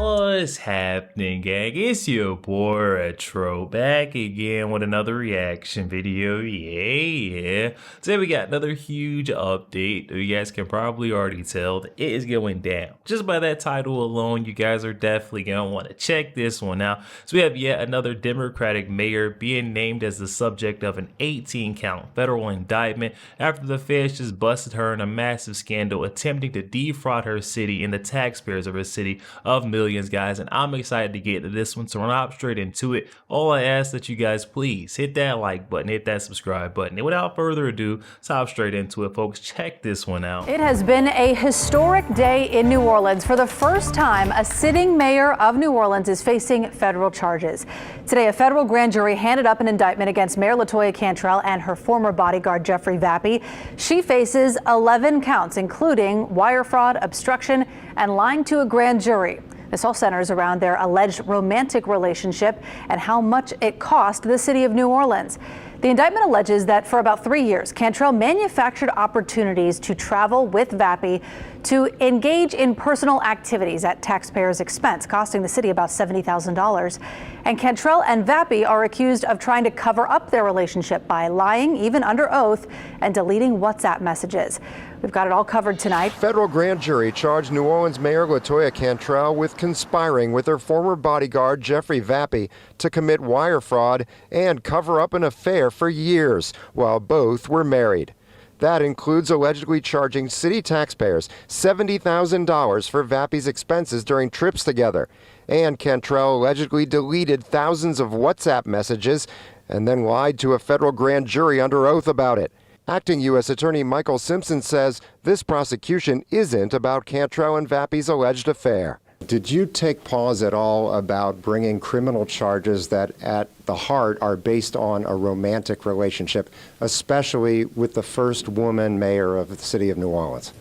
What's happening, gang? It's your boy Retro back again with another reaction video. Yeah. Today we got another huge update. You guys can probably already tell that it is going down. Just by that title alone, you guys are definitely gonna want to check this one out. So we have yet another Democratic mayor being named as the subject of an 18-count federal indictment after the feds just busted her in a massive scandal attempting to defraud her city and the taxpayers of her city of millions, guys, and I'm excited to get to this one, so we're not straight into it. All I ask that you guys please hit that like button, hit that subscribe button, and without further ado, let's hop straight into it, folks. Check this one out. It has been a historic day in New Orleans. For the first time, a sitting mayor of New Orleans is facing federal charges. Today, a federal grand jury handed up an indictment against Mayor LaToya Cantrell and her former bodyguard, Jeffrey Vappy. She faces 11 counts, including wire fraud, obstruction, and lying to a grand jury. This all centers around their alleged romantic relationship and how much it cost the city of New Orleans. The indictment alleges that for about 3 years, Cantrell manufactured opportunities to travel with Vappy to engage in personal activities at taxpayers' expense, costing the city about $70,000. And Cantrell and Vappy are accused of trying to cover up their relationship by lying, even under oath, and deleting WhatsApp messages. We've got it all covered tonight. Federal grand jury charged New Orleans Mayor LaToya Cantrell with conspiring with her former bodyguard, Jeffrey Vappy, to commit wire fraud and cover up an affair for years while both were married. That includes allegedly charging city taxpayers $70,000 for Vappy's expenses during trips together. And Cantrell allegedly deleted thousands of WhatsApp messages and then lied to a federal grand jury under oath about it. Acting U.S. Attorney Michael Simpson says this prosecution isn't about Cantrell and Vappy's alleged affair. Did you take pause at all about bringing criminal charges that at the heart are based on a romantic relationship, especially with the first woman mayor of the city of New Orleans?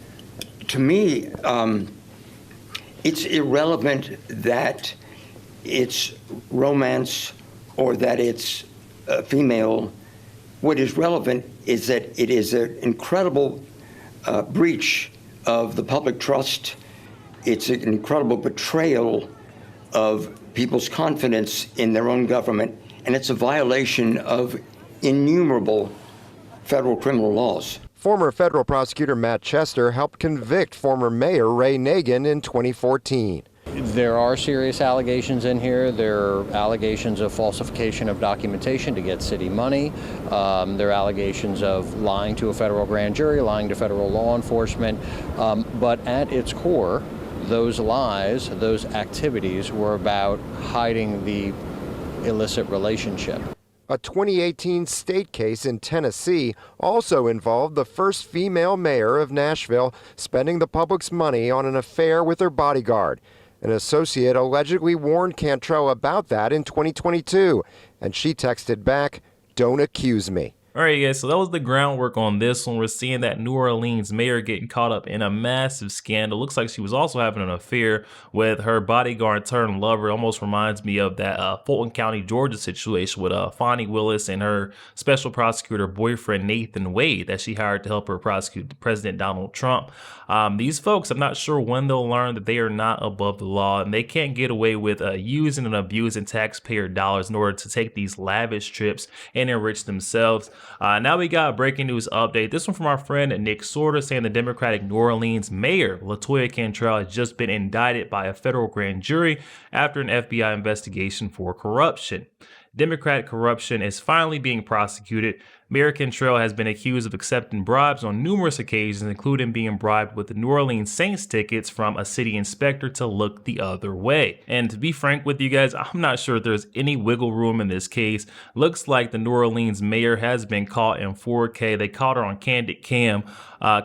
To me, it's irrelevant that it's romance or that it's female. What is relevant is that it is an incredible breach of the public trust. It's an incredible betrayal of people's confidence in their own government, and it's a violation of innumerable federal criminal laws. Former federal prosecutor Matt Chester helped convict former Mayor Ray Nagin in 2014. There are serious allegations in here. There are allegations of falsification of documentation to get city money. There are allegations of lying to a federal grand jury, lying to federal law enforcement. But at its core, those lies, those activities were about hiding the illicit relationship. A 2018 state case in Tennessee also involved the first female mayor of Nashville spending the public's money on an affair with her bodyguard. An associate allegedly warned Cantrell about that in 2022, and she texted back, "Don't accuse me." All right, guys, so that was the groundwork on this one. We're seeing that New Orleans mayor getting caught up in a massive scandal. Looks like she was also having an affair with her bodyguard turned lover. Almost reminds me of that Fulton County, Georgia situation with Fonnie Willis and her special prosecutor boyfriend, Nathan Wade, that she hired to help her prosecute President Donald Trump. These folks, I'm not sure when they'll learn that they are not above the law and they can't get away with using and abusing taxpayer dollars in order to take these lavish trips and enrich themselves. Now we got a breaking news update. This one from our friend Nick Sorter saying the Democratic New Orleans mayor LaToya Cantrell has just been indicted by a federal grand jury after an FBI investigation for corruption. Democratic corruption is finally being prosecuted. Mayor Cantrell has been accused of accepting bribes on numerous occasions, including being bribed with the New Orleans Saints tickets from a city inspector to look the other way. And to be frank with you guys, I'm not sure if there's any wiggle room in this case. Looks like the New Orleans mayor has been caught in 4K. They caught her on Candid Cam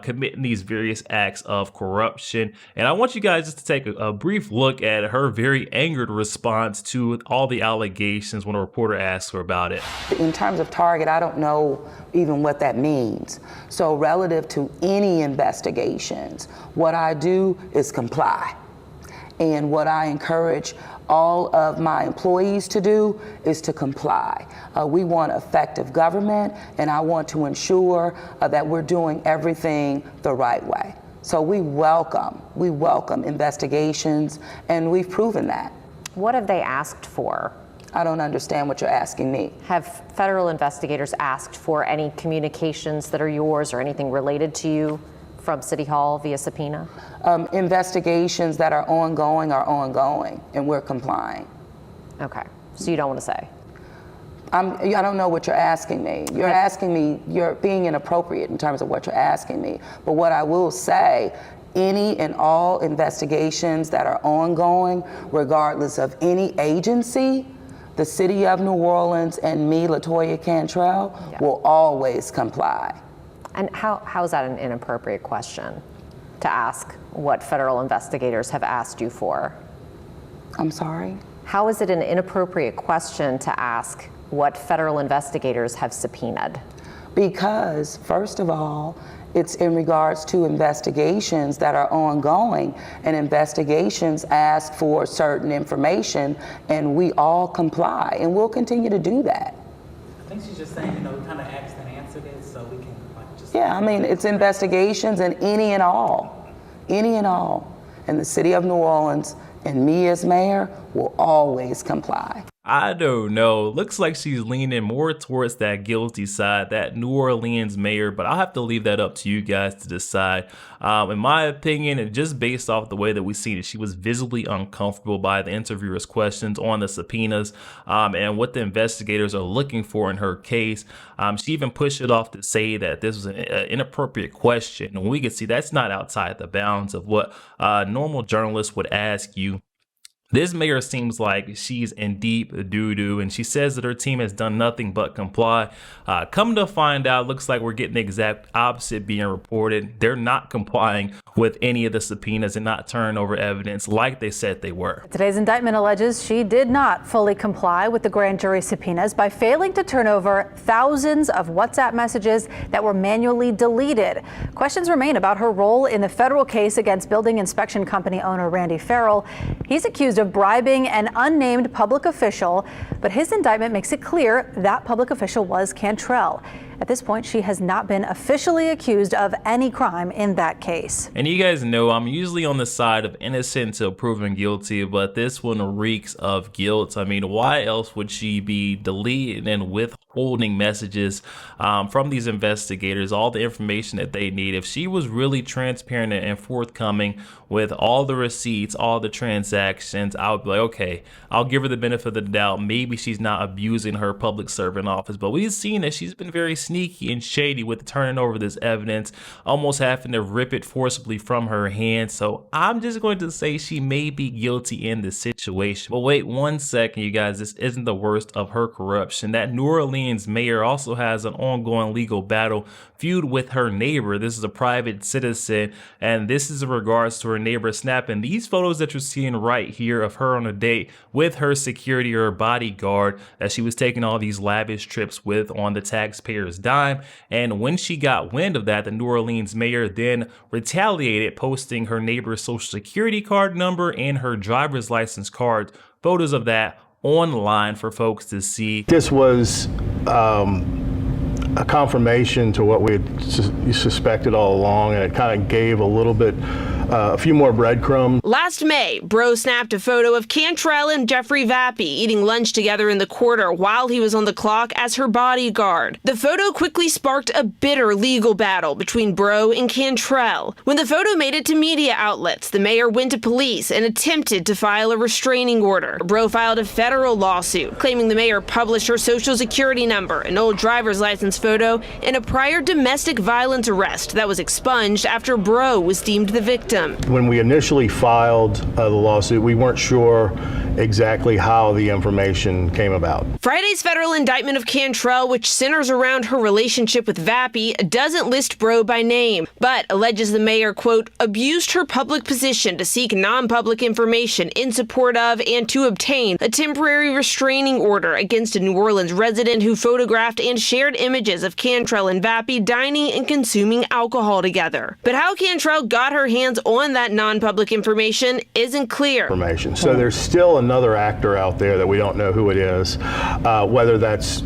committing these various acts of corruption. And I want you guys just to take a brief look at her very angered response to all the allegations when a reporter asked her about it. In terms of target, I don't know even what that means. So relative to any investigations, what I do is comply. And what I encourage all of my employees to do is to comply. We want effective government, and I want to ensure that we're doing everything the right way. So we welcome investigations, and we've proven that. What have they asked for? I don't understand what you're asking me. Have federal investigators asked for any communications that are yours or anything related to you from City Hall via subpoena? Investigations that are ongoing, and we're complying. Okay, so you don't want to say? I don't know what you're asking me. You're asking me, you're being inappropriate in terms of what you're asking me. But what I will say, any and all investigations that are ongoing, regardless of any agency, the City of New Orleans and me, LaToya Cantrell, will always comply. And how is that an inappropriate question to ask what federal investigators have asked you for? I'm sorry? How is it an inappropriate question to ask what federal investigators have subpoenaed? Because, first of all, it's in regards to investigations that are ongoing, and investigations ask for certain information, and we all comply, and we'll continue to do that. I think she's just saying, we kind of asked and answered it, so we can just... Yeah, I mean, it's investigations and any and all. And the City of New Orleans and me as mayor will always comply. I don't know. Looks like she's leaning more towards that guilty side, that New Orleans mayor, but I'll have to leave that up to you guys to decide. In my opinion, and just based off the way that we seen it, she was visibly uncomfortable by the interviewer's questions on the subpoenas and what the investigators are looking for in her case. She even pushed it off to say that this was an inappropriate question. And we can see that's not outside the bounds of what normal journalists would ask you. This mayor seems like she's in deep doo-doo, and she says that her team has done nothing but comply. Come to find out, looks like we're getting the exact opposite being reported. They're not complying with any of the subpoenas and not turning over evidence like they said they were. Today's indictment alleges she did not fully comply with the grand jury subpoenas by failing to turn over thousands of WhatsApp messages that were manually deleted. Questions remain about her role in the federal case against building inspection company owner Randy Farrell. He's accused of bribing an unnamed public official, but his indictment makes it clear that public official was Cantrell. At this point, she has not been officially accused of any crime in that case. And you guys know I'm usually on the side of innocent until proven guilty, but this one reeks of guilt. I mean, why else would she be deleting and withholding messages from these investigators, all the information that they need? If she was really transparent and forthcoming with all the receipts, all the transactions, I would be like, okay, I'll give her the benefit of the doubt. Maybe she's not abusing her public servant office, but we've seen that she's been very sneaky and shady with turning over this evidence, almost having to rip it forcibly from her hands. So I'm just going to say she may be guilty in this situation. But wait 1 second, you guys, this isn't the worst of her corruption. That New Orleans mayor also has an ongoing legal battle feud with her neighbor. This is a private citizen, and this is in regards to her neighbor snapping these photos that you're seeing right here of her on a date with her security or bodyguard that she was taking all these lavish trips with on the taxpayer's dime. And when she got wind of that, the New Orleans mayor then retaliated, posting her neighbor's social security card number and her driver's license card, photos of that online for folks to see. This was a confirmation to what we had suspected all along, and it kind of gave a few more breadcrumbs. Last May, Bro snapped a photo of Cantrell and Jeffrey Vappy eating lunch together in the quarter while he was on the clock as her bodyguard. The photo quickly sparked a bitter legal battle between Bro and Cantrell. When the photo made it to media outlets, the mayor went to police and attempted to file a restraining order. Bro filed a federal lawsuit claiming the mayor published her social security number, an old driver's license photo, and a prior domestic violence arrest that was expunged after Bro was deemed the victim. When we initially filed the lawsuit, we weren't sure exactly how the information came about. Friday's federal indictment of Cantrell, which centers around her relationship with Vappy, doesn't list Bro by name, but alleges the mayor, quote, abused her public position to seek non-public information in support of and to obtain a temporary restraining order against a New Orleans resident who photographed and shared images of Cantrell and Vappy dining and consuming alcohol together. But how Cantrell got her hands on that non-public information isn't clear. So there's still another actor out there that we don't know who it is, whether that's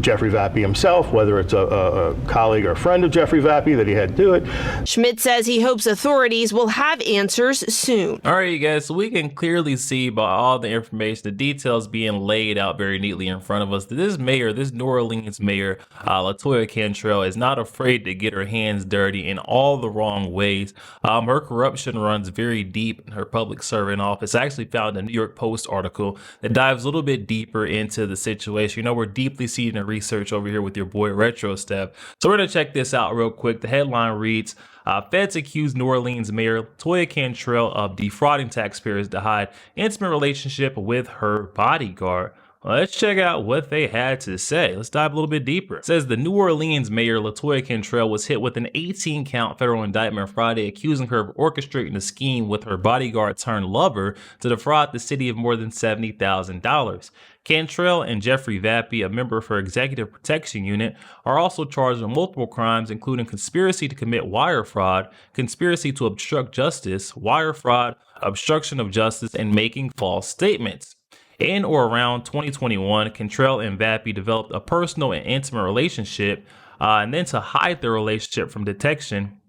Jeffrey Vappy himself, whether it's a colleague or friend of Jeffrey Vappy that he had to do it. Schmidt says he hopes authorities will have answers soon. All right, you guys, so we can clearly see by all the information, the details being laid out very neatly in front of us, that this mayor, this New Orleans mayor, LaToya Cantrell, is not afraid to get her hands dirty in all the wrong ways. Her corruption runs very deep in her public servant office. I actually found a New York Post article that dives a little bit deeper into the situation. You know, we're deeply seated in research over here with your boy RetroStef. So we're going to check this out real quick. The headline reads, Feds accuse New Orleans Mayor LaToya Cantrell of defrauding taxpayers to hide intimate relationship with her bodyguard. Let's check out what they had to say. Let's dive a little bit deeper. It says the New Orleans Mayor LaToya Cantrell was hit with an 18-count federal indictment Friday, accusing her of orchestrating a scheme with her bodyguard turned lover to defraud the city of more than $70,000. Cantrell and Jeffrey Vappy, a member of her executive protection unit, are also charged with multiple crimes, including conspiracy to commit wire fraud, conspiracy to obstruct justice, wire fraud, obstruction of justice, and making false statements. In or around 2021, Cantrell and Vappy developed a personal and intimate relationship, and then to hide their relationship from detection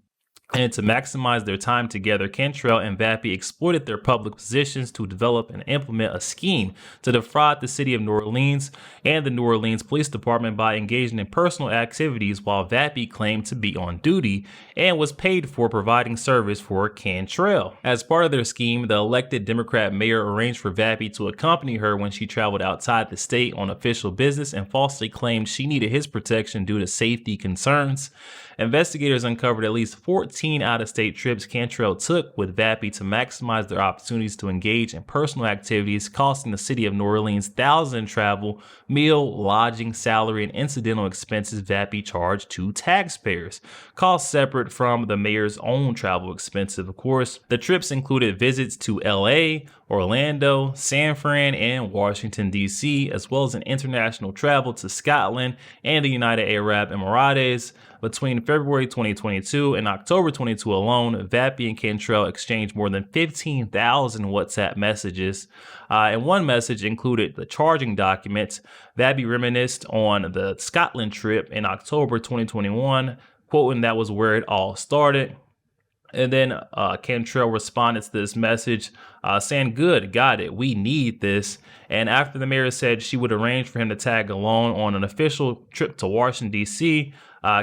and to maximize their time together, Cantrell and Vappy exploited their public positions to develop and implement a scheme to defraud the city of New Orleans and the New Orleans Police Department by engaging in personal activities while Vappy claimed to be on duty and was paid for providing service for Cantrell. As part of their scheme, the elected Democrat mayor arranged for Vappy to accompany her when she traveled outside the state on official business and falsely claimed she needed his protection due to safety concerns. Investigators uncovered at least 14 out-of-state trips Cantrell took with Vappy to maximize their opportunities to engage in personal activities, costing the city of New Orleans thousands in travel, meal, lodging, salary, and incidental expenses Vappy charged to taxpayers. Costs separate from the mayor's own travel expenses, of course. The trips included visits to LA, Orlando, San Fran, and Washington, D.C., as well as an international travel to Scotland and the United Arab Emirates. Between February 2022 and October 2022 alone, Vappy and Cantrell exchanged more than 15,000 WhatsApp messages. And one message included the charging documents. Vappy reminisced on the Scotland trip in October 2021, quoting that was where it all started. And then Cantrell responded to this message saying, "Good, got it, we need this." And after the mayor said she would arrange for him to tag along on an official trip to Washington, D.C.,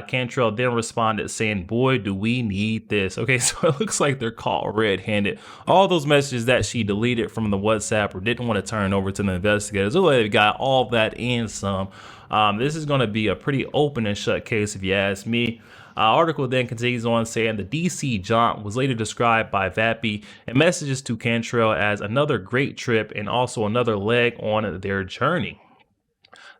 Cantrell then responded saying, "Boy, do we need this." Okay, so it looks like they're caught red-handed. All those messages that she deleted from the WhatsApp or didn't want to turn over to the investigators, look like they've got all that and some. This is going to be a pretty open and shut case if you ask me. Article then continues on saying the DC jaunt was later described by Vappy in messages to Cantrell as another great trip and also another leg on their journey.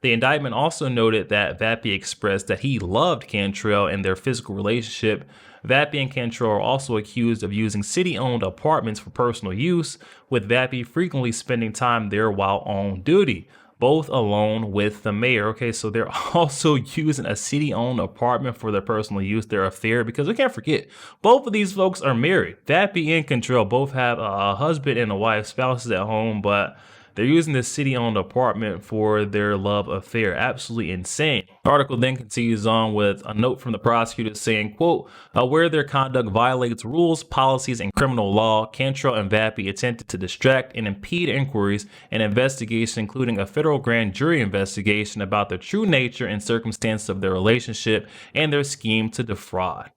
The indictment also noted that Vappy expressed that he loved Cantrell and their physical relationship. Vappy and Cantrell are also accused of using city-owned apartments for personal use, with Vappy frequently spending time there while on duty, both alone with the mayor. Okay, so they're also using a city-owned apartment for their personal use, their affair, because we can't forget, both of these folks are married. Vappy and Cantrell both have a husband and a wife, spouses at home, but they're using this city-owned apartment for their love affair. Absolutely insane. The article then continues on with a note from the prosecutor saying, quote, where their conduct violates rules, policies, and criminal law, Cantrell and Vappy attempted to distract and impede inquiries and investigation, including a federal grand jury investigation about the true nature and circumstances of their relationship and their scheme to defraud.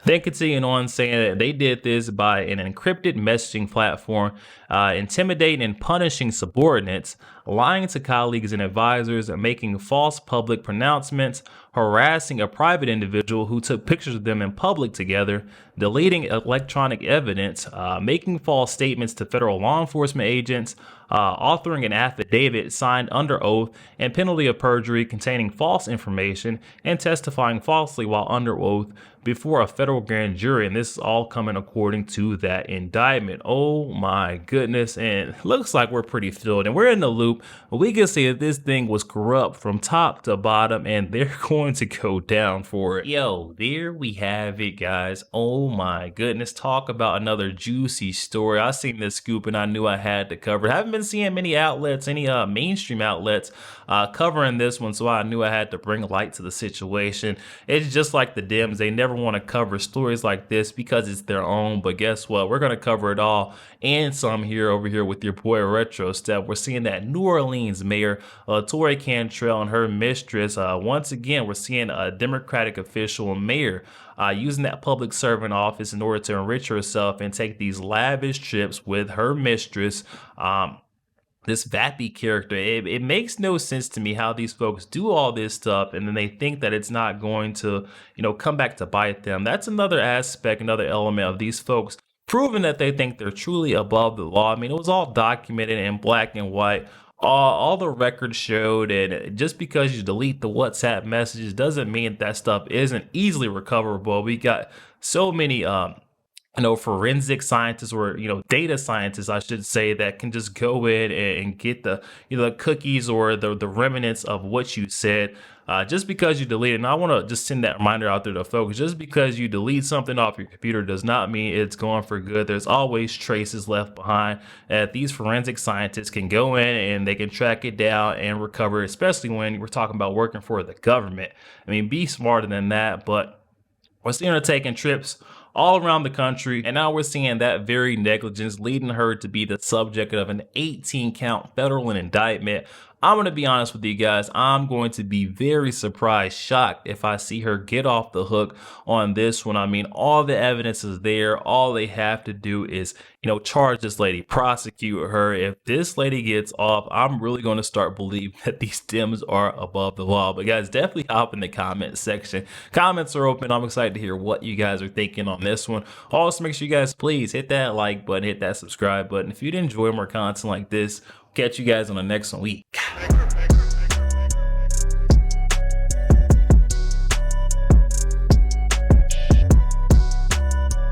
Then continuing on saying that they did this by an encrypted messaging platform, intimidating and punishing subordinates, lying to colleagues and advisors, making false public pronouncements, harassing a private individual who took pictures of them in public together, deleting electronic evidence, making false statements to federal law enforcement agents, authoring an affidavit signed under oath and penalty of perjury containing false information, and testifying falsely while under oath before a federal grand jury. And this is all coming according to that indictment. Oh my goodness. And it looks like we're pretty filled and we're in the loop scoop, we can see that this thing was corrupt from top to bottom, and they're going to go down for it. Yo, there we have it, guys. Oh my goodness, talk about another juicy story. I seen this scoop and I knew I had to cover it. I haven't been seeing many outlets, any mainstream outlets covering this one, so I knew I had to bring light to the situation. It's just like the Dems, they never want to cover stories like this because it's their own, but guess what? We're going to cover it all and some here over here with your boy RetroStef. We're seeing that New Orleans Mayor Latoya Cantrell and her mistress, once again, we're seeing a Democratic official and mayor using that public servant office in order to enrich herself and take these lavish trips with her mistress. This Vappy character, it makes no sense to me how these folks do all this stuff and then they think that it's not going to, come back to bite them. That's another aspect, another element of these folks proving that they think they're truly above the law. I mean, it was all documented in black and white. All the records showed, and just because you delete the WhatsApp messages doesn't mean that stuff isn't easily recoverable. We got so many forensic scientists or data scientists, I should say, that can just go in and get the the cookies or the remnants of what you said. Just because you delete it, and I want to just send that reminder out there to folks, just because you delete something off your computer does not mean it's gone for good. There's always traces left behind that these forensic scientists can go in and they can track it down and recover it, especially when we're talking about working for the government. I mean, be smarter than that. But we're seeing her taking trips all around the country, and now we're seeing that very negligence leading her to be the subject of an 18-count federal indictment. I'm going to be honest with you guys, I'm going to be very surprised, shocked if I see her get off the hook on this one. I mean, all the evidence is there. All they have to do is, charge this lady, prosecute her. If this lady gets off, I'm really going to start believing that these Dems are above the law. But guys, definitely hop in the comment section. Comments are open. I'm excited to hear what you guys are thinking on this one. Also, make sure you guys please hit that like button, hit that subscribe button. If you'd enjoy more content like this, catch you guys on the next week.